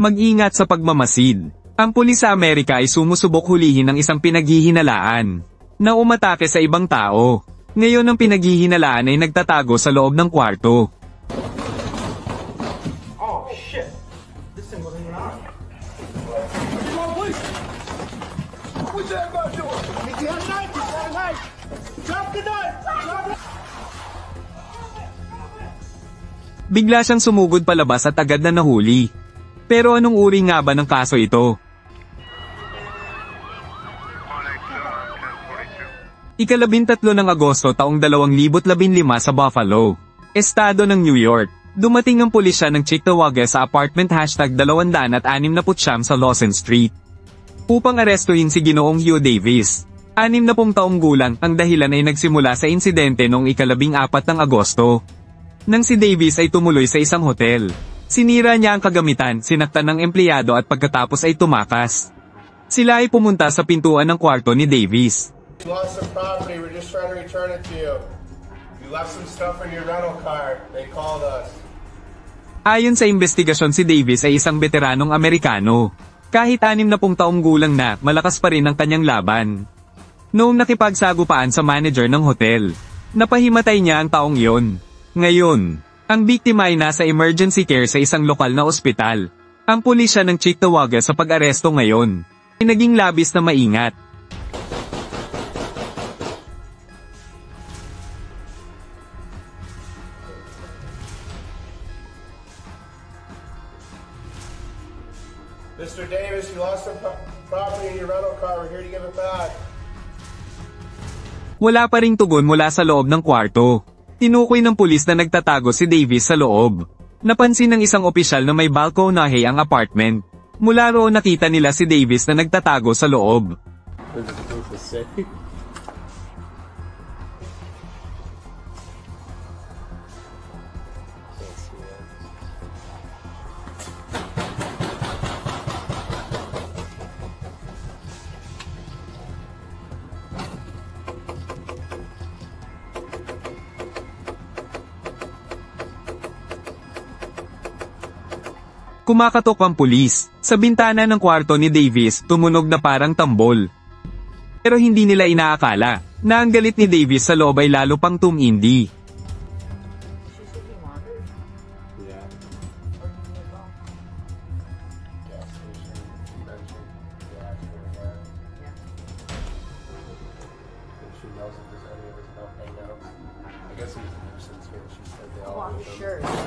Mag-ingat sa pagmamasid. Ang pulis sa Amerika ay sumusubok hulihin ng isang pinaghihinalaan na umatake sa ibang tao. Ngayon ang pinaghihinalaan ay nagtatago sa loob ng kwarto. Oh shit! This thing wasn't even on. What's that about doing? If you have a knife, you have a knife! Drop the knife! Drop it! Bigla siyang sumugod palabas at agad na nahuli. Pero anong uri nga ba ng kaso ito? Ika-13 ng Agosto taong 2015 sa Buffalo, estado ng New York, dumating ang pulisya ng Cheektowaga sa apartment #269 sa Lawson Street upang arestuhin si Ginoong Hugh Davis. 60 taong gulang. Ang dahilan ay nagsimula sa insidente noong ika-14 ng Agosto, nang si Davis ay tumuloy sa isang hotel. Sinira niya ang kagamitan, sinaktan ng empleyado at pagkatapos ay tumakas. Sila ay pumunta sa pintuan ng kwarto ni Davis. You lost some property, we're just trying to return it to you. You left some stuff in your rental car, they called us. Ayon sa investigasyon, si Davis ay isang veteranong Amerikano. Kahit 60 taong gulang na, malakas pa rin ang kanyang laban. Noong nakipagsagupaan sa manager ng hotel, napahimatay niya ang taong iyon. Ngayon, ang biktima ay nasa emergency care sa isang lokal na ospital. Ang pulisya ng Cheektowaga sa pag-aresto ngayon ay naging labis na maingat. Mr. Davis, you lost some property in your rental car, we're here to give it back. Wala pa ring tugon mula sa loob ng kwarto. Tinukoy ng pulis na nagtatago si Davis sa loob. Napansin ng isang opisyal na may balkonahe ang apartment. Mula roon nakita nila si Davis na nagtatago sa loob. Kumakatok ang pulis. Sa bintana ng kwarto ni Davis, tumunog na parang tambol. Pero hindi nila inaakala na ang galit ni Davis sa loob ay lalo pang tumindi.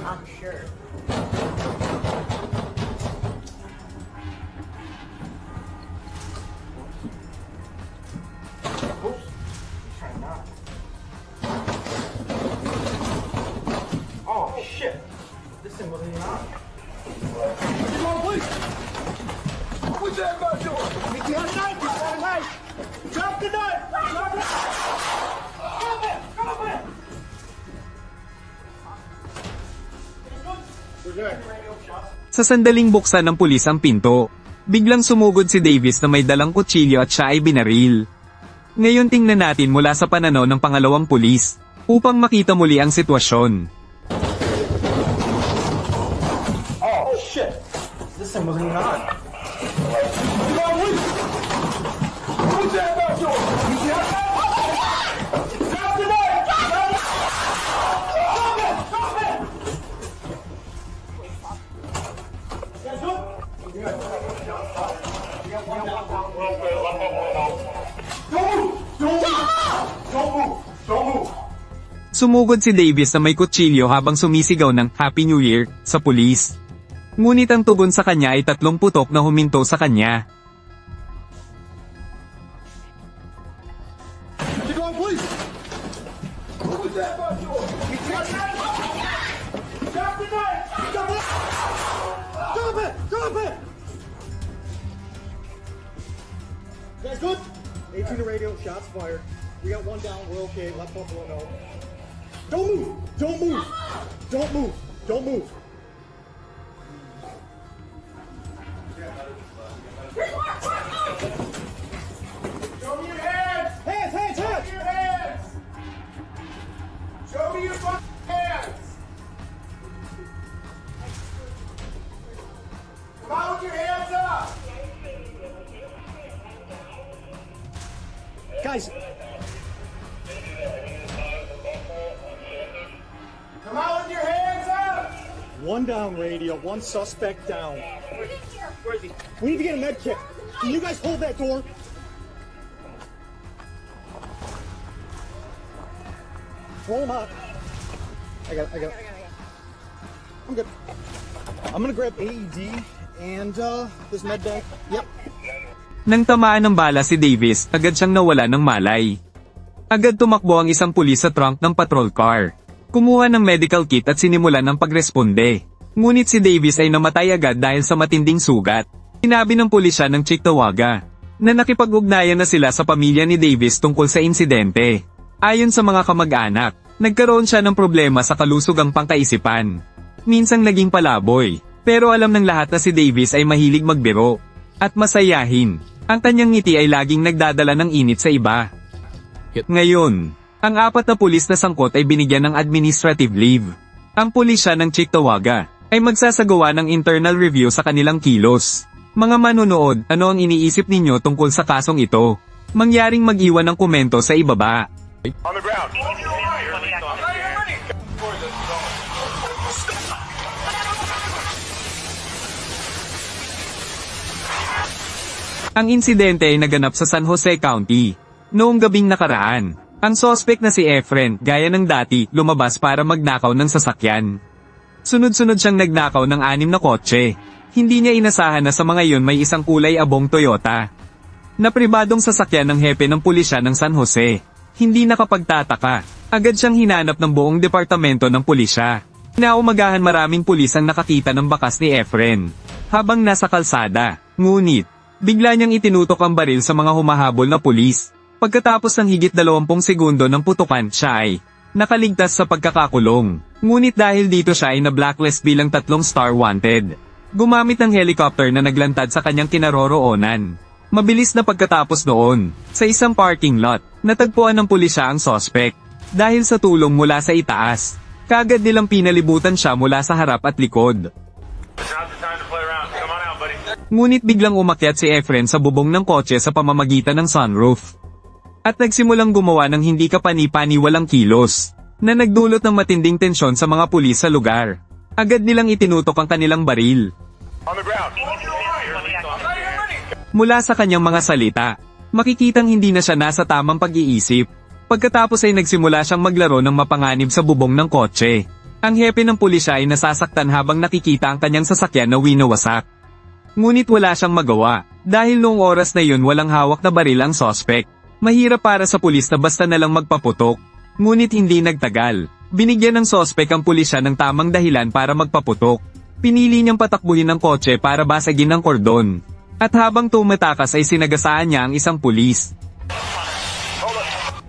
I'm sure. Oh shit! This thing wasn't even on. What's that about doing? If you have a knife, you have a knife. Drop the knife! Drop it! Drop it! Drop it! Sa sandaling buksan ng pulis ang pinto, biglang sumugod si Davis na may dalang kutsilyo at siya ay binaril. Ngayon tingnan natin mula sa pananaw ng pangalawang pulis, upang makita muli ang sitwasyon. Oh shit! This thing wasn't even on. What's that about doing? Drop the knife! Drop it! Drop it! Sumugod si Davis na may kutsilyo habang sumisigaw ng Happy New Year sa pulis. Ngunit ang tugon sa kanya ay 3 putok na huminto sa kanya. Guys, good? 18 to radio, shots fired. We got one down, we're okay, let Buffalo know. Don't move! Don't move! Don't move! Don't move! Show me your hands! Hands, hands, Show hands! me your hands! Show me your fucking hands! Come on! guys. Come out with your hands up! One down, radio. One suspect down. Where is he? We need to get a med kit. Can you guys hold that door? Roll him out. I got it. I'm good. I'm gonna grab AED and this med bag. Yep. Nang tamaan ng bala si Davis, agad siyang nawala ng malay. Agad tumakbo ang isang pulis sa trunk ng patrol car. Kumuha ng medical kit at sinimulan ng pagresponde. Ngunit si Davis ay namatay agad dahil sa matinding sugat. Sinabi ng pulisya ng Cheektowaga na nakipag-ugnayan na sila sa pamilya ni Davis tungkol sa insidente. Ayon sa mga kamag-anak, nagkaroon siya ng problema sa kalusugang pangkaisipan. Minsang naging palaboy, pero alam ng lahat na si Davis ay mahilig magbiro at masayahin. Ang kanyang ngiti ay laging nagdadala ng init sa iba. Ngayon, ang 4 na pulis na sangkot ay binigyan ng administrative leave. Ang pulisya ng Cheektowaga ay magsasagawa ng internal review sa kanilang kilos. Mga manonood, ano ang iniisip ninyo tungkol sa kasong ito? Mangyaring mag-iwan ng komento sa ibaba. On the ground. Ang insidente ay naganap sa San Jose County. Noong gabing nakaraan, ang suspect na si Efren, gaya ng dati, lumabas para magnakaw ng sasakyan. Sunod-sunod siyang nagnakaw ng 6 na kotse. Hindi niya inasahan na sa mga iyon may isang kulay abong Toyota na pribadong sasakyan ng hepe ng pulisya ng San Jose. Hindi nakapagtataka, agad siyang hinanap ng buong departamento ng pulisya. Naumagahan maraming pulis ang nakakita ng bakas ni Efren habang nasa kalsada. Ngunit, bigla niyang itinutok ang baril sa mga humahabol na pulis. Pagkatapos ng higit 20 segundo ng putukan, siya ay nakaligtas sa pagkakakulong. Ngunit dahil dito siya ay na-blacklist bilang 3 star wanted. Gumamit ng helicopter na naglantad sa kanyang kinaroroonan. Mabilis na pagkatapos noon, sa isang parking lot, natagpuan ng pulisya ang suspect. Dahil sa tulong mula sa itaas, kaagad nilang pinalibutan siya mula sa harap at likod. Ngunit biglang umakyat si Efren sa bubong ng kotse sa pamamagitan ng sunroof. At nagsimulang gumawa ng hindi kapani-paniwalang kilos, na nagdulot ng matinding tensyon sa mga pulis sa lugar. Agad nilang itinutok ang kanilang baril. On the ground. Mula sa kanyang mga salita, makikitang hindi na siya nasa tamang pag-iisip. Pagkatapos ay nagsimula siyang maglaro ng mapanganib sa bubong ng kotse. Ang hepe ng pulisya ay nasasaktan habang nakikita ang kanyang sasakyan na winawasak. Ngunit wala siyang magawa, dahil noong oras na yun walang hawak na baril ang suspect. Mahirap para sa pulis na basta na lang magpaputok. Ngunit hindi nagtagal. Binigyan ng suspect ang pulisya ng tamang dahilan para magpaputok. Pinili niyang patakbuhin ang kotse para basagin ang kordon. At habang tumatakas ay sinagasaan niya ang isang pulis.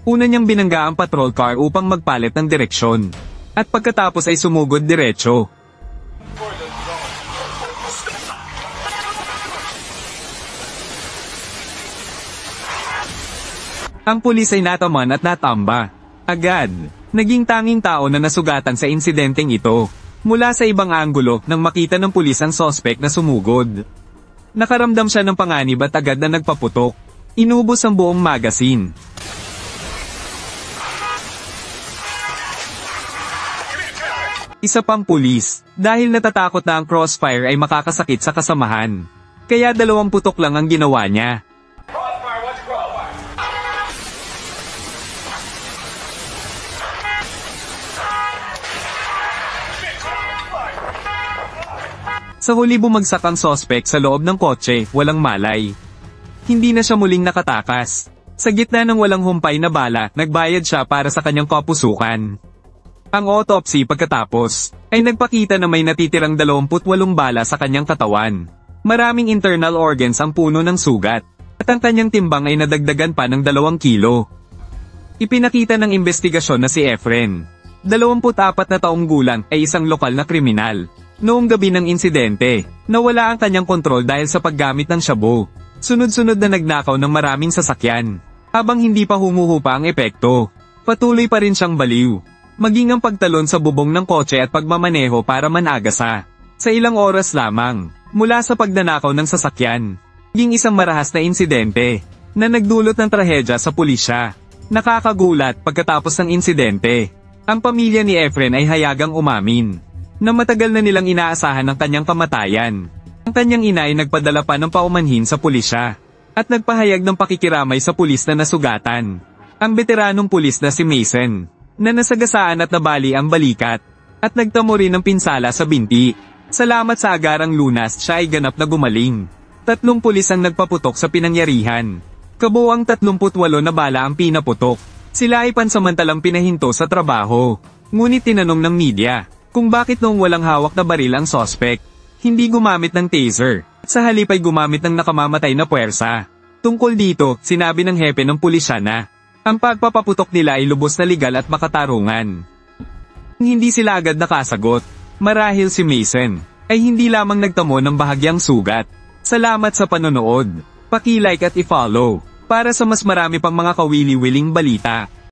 Una niyang binangga ang patrol car upang magpalit ng direksyon. At pagkatapos ay sumugod diretso. Ang pulis ay nataman at natamba. Agad, naging tanging tao na nasugatan sa insidenteng ito. Mula sa ibang anggulo nang makita ng pulis ang suspect na sumugod. Nakaramdam siya ng panganib at agad na nagpaputok. Inubos ang buong magazine. Isa pang pulis, dahil natatakot na ang crossfire ay makakasakit sa kasamahan. Kaya 2 putok lang ang ginawa niya. Sa huli bumagsak ang suspect sa loob ng kotse, walang malay. Hindi na siya muling nakatakas. Sa gitna ng walang humpay na bala, nagbayad siya para sa kanyang kapusukan. Ang autopsy pagkatapos, ay nagpakita na may natitirang 28 bala sa kanyang katawan. Maraming internal organs ang puno ng sugat, at ang kanyang timbang ay nadagdagan pa ng 2 kilo. Ipinakita ng investigasyon na si Efren, 24 na taong gulang, ay isang lokal na kriminal. Noong gabi ng insidente, nawala ang kanyang kontrol dahil sa paggamit ng shabu. Sunod-sunod na nagnakaw ng maraming sasakyan. Habang hindi pa humuhupa ang epekto, patuloy pa rin siyang baliw. Maging ang pagtalon sa bubong ng kotse at pagmamaneho para managasa. Sa ilang oras lamang, mula sa pagnanakaw ng sasakyan, naging isang marahas na insidente. na nagdulot ng trahedya sa pulisya. Nakakagulat pagkatapos ng insidente. Ang pamilya ni Efren ay hayagang umamin na matagal na nilang inaasahan ang kanyang kamatayan. Ang kanyang ina ay nagpadala pa ng paumanhin sa pulisya at nagpahayag ng pakikiramay sa pulis na nasugatan. Ang veteranong pulis na si Mason, na nasagasaan at nabali ang balikat, at nagtamo rin ng pinsala sa binti. Salamat sa agarang lunas siya ay ganap na gumaling. 3 pulis ang nagpaputok sa pinangyarihan. Kabuuang 38 na bala ang pinaputok. Sila ay pansamantalang pinahinto sa trabaho. Ngunit tinanong ng media kung bakit noong walang hawak na baril ang sospek, hindi gumamit ng taser, at sa halip ay gumamit ng nakamamatay na puwersa. Tungkol dito, sinabi ng hepe ng pulisya na ang pagpapaputok nila ay lubos na legal at makatarungan. Hindi sila agad nakasagot. Marahil si Mason ay hindi lamang nagtamo ng bahagyang sugat. Salamat sa panonood. Paki-like at i-follow para sa mas marami pang mga kawili-wiling balita.